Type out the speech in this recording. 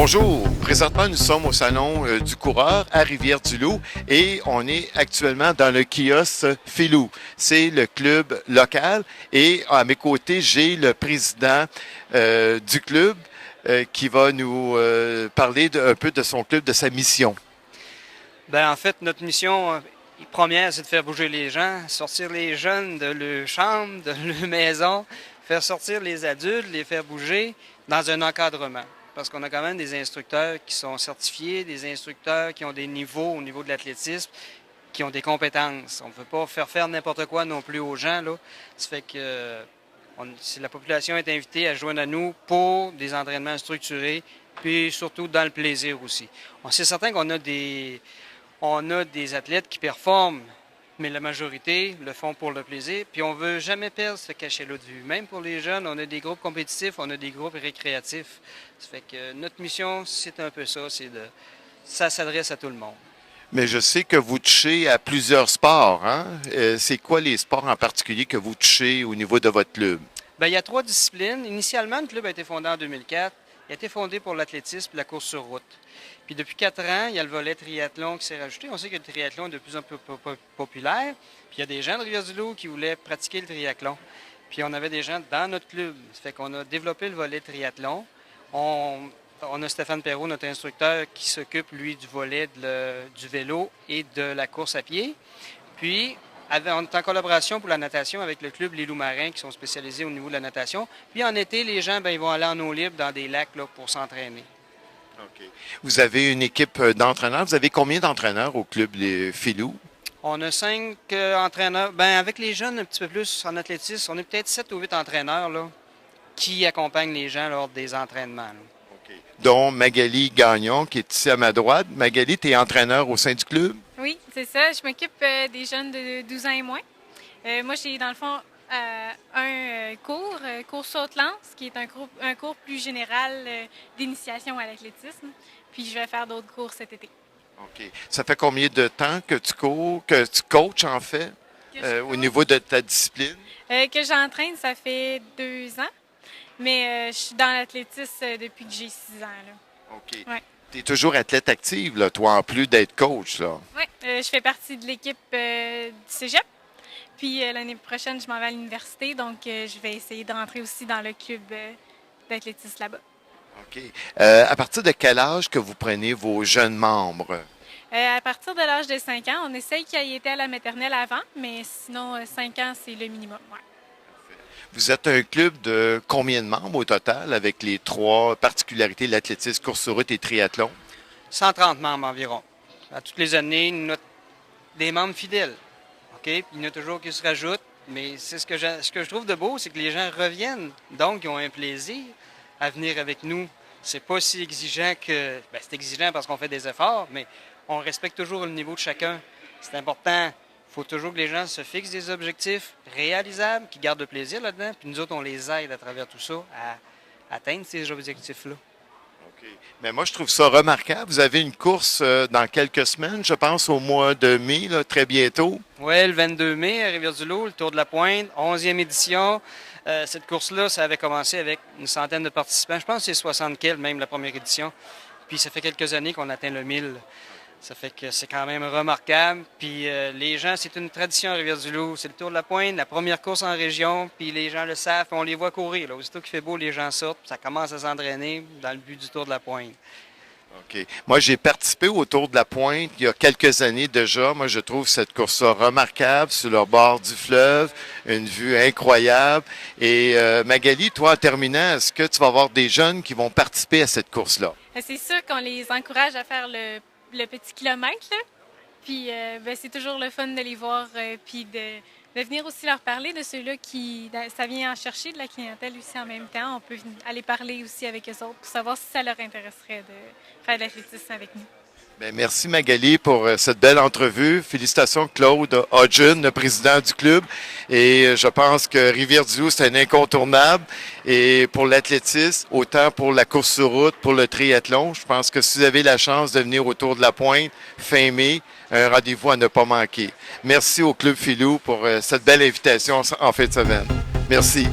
Bonjour, présentement nous sommes au Salon du coureur à Rivière-du-Loup et on est actuellement dans le kiosque Filou. C'est le club local et à mes côtés, j'ai le président du club qui va nous parler un peu de son club, de sa mission. En fait, notre mission première, c'est de faire bouger les gens, sortir les jeunes de leur chambre, de leur maison, faire sortir les adultes, les faire bouger dans un encadrement. Parce qu'on a quand même des instructeurs qui sont certifiés, des instructeurs qui ont des niveaux au niveau de l'athlétisme, qui ont des compétences. On ne peut pas faire n'importe quoi non plus aux gens, là. Ça fait que si la population est invitée à joindre à nous pour des entraînements structurés, puis surtout dans le plaisir aussi. C'est certain qu'on a des athlètes qui performent, mais la majorité le font pour le plaisir. Puis on ne veut jamais perdre ce cachet-là de vue. Même pour les jeunes, on a des groupes compétitifs, on a des groupes récréatifs. Ça fait que notre mission, c'est un peu ça, ça s'adresse à tout le monde. Mais je sais que vous touchez à plusieurs sports, hein? C'est quoi les sports en particulier que vous touchez au niveau de votre club? Il y a 3 disciplines. Initialement, le club a été fondé en 2004. Il a été fondé pour l'athlétisme et la course sur route. Puis depuis 4 ans, il y a le volet triathlon qui s'est rajouté. On sait que le triathlon est de plus en plus populaire. Puis il y a des gens de Rivière-du-Loup qui voulaient pratiquer le triathlon. Puis on avait des gens dans notre club. Ça fait qu'on a développé le volet triathlon. On a Stéphane Perrault, notre instructeur, qui s'occupe, lui, du volet du vélo et de la course à pied. Puis, on est en collaboration pour la natation avec le club Les Loups Marins qui sont spécialisés au niveau de la natation. Puis en été, les gens, ils vont aller en eau libre dans des lacs là, pour s'entraîner. OK. Vous avez une équipe d'entraîneurs. Vous avez combien d'entraîneurs au club Les Filou? On a 5 entraîneurs. Avec les jeunes, un petit peu plus en athlétisme, on est peut-être 7 ou 8 entraîneurs là, qui accompagnent les gens lors des entraînements. Là. OK. Dont Magali Gagnon, qui est ici à ma droite. Magali, tu es entraîneur au sein du club? Oui, c'est ça. Je m'occupe des jeunes de 12 ans et moins. Moi, j'ai dans le fond un cours saute-lance, qui est un cours plus général d'initiation à l'athlétisme. Puis je vais faire d'autres cours cet été. OK. Ça fait combien de temps que tu cours, que tu coaches en fait, au niveau de ta discipline? Que j'entraîne, ça fait 2 ans. Mais je suis dans l'athlétisme depuis que j'ai 6 ans. Là. OK. Ouais. Tu es toujours athlète active, là, toi, en plus d'être coach, là. Oui, je fais partie de l'équipe du cégep. Puis l'année prochaine, je m'en vais à l'université, donc je vais essayer de rentrer aussi dans le club d'athlétisme là-bas. OK. À partir de quel âge que vous prenez vos jeunes membres? À partir de l'âge de 5 ans, on essaye qu'ils aient été à la maternelle avant, mais sinon, 5 ans, c'est le minimum. Ouais. Vous êtes un club de combien de membres au total avec les 3 particularités, l'athlétisme, course sur route et triathlon? 130 membres environ. À toutes les années, des membres fidèles. OK? Puis il y en a toujours qui se rajoutent. Mais c'est ce que je trouve de beau, c'est que les gens reviennent. Donc, ils ont un plaisir à venir avec nous. C'est pas si exigeant que... c'est exigeant parce qu'on fait des efforts, mais on respecte toujours le niveau de chacun. C'est important. Il faut toujours que les gens se fixent des objectifs réalisables, qui gardent le plaisir là-dedans. Puis nous autres, on les aide à travers tout ça à atteindre ces objectifs-là. OK. Mais moi, je trouve ça remarquable. Vous avez une course dans quelques semaines, je pense au mois de mai, là, très bientôt. Oui, le 22 mai à Rivière-du-Loup, le Tour de la Pointe, 11e édition. Cette course-là, ça avait commencé avec une centaine de participants. Je pense que c'est 60 kills, même la première édition. Puis ça fait quelques années qu'on atteint le 1000. Ça fait que c'est quand même remarquable. Puis les gens, c'est une tradition à Rivière-du-Loup. C'est le Tour de la Pointe, la première course en région. Puis les gens le savent, on les voit courir. Là. Aussitôt qu'il fait beau, les gens sortent. Ça commence à s'entraîner dans le but du Tour de la Pointe. OK. Moi, j'ai participé au Tour de la Pointe il y a quelques années déjà. Moi, je trouve cette course-là remarquable sur le bord du fleuve, une vue incroyable. Et Magali, toi, en terminant, est-ce que tu vas avoir des jeunes qui vont participer à cette course-là? C'est sûr qu'on les encourage à faire le petit kilomètre. Là. Puis c'est toujours le fun de les voir puis de venir aussi leur parler de ceux-là qui... Ça vient en chercher de la clientèle aussi en même temps. On peut aller parler aussi avec eux autres pour savoir si ça leur intéresserait de faire de l'athlétisme avec nous. Bien, merci Magali pour cette belle entrevue. Félicitations Claude Hodgin, le président du club. Et je pense que Rivière-du-Loup, c'est un incontournable. Et pour l'athlétisme, autant pour la course sur route, pour le triathlon, je pense que si vous avez la chance de venir au Tour de la Pointe fin mai, un rendez-vous à ne pas manquer. Merci au Club Filou pour cette belle invitation en fin de semaine. Merci.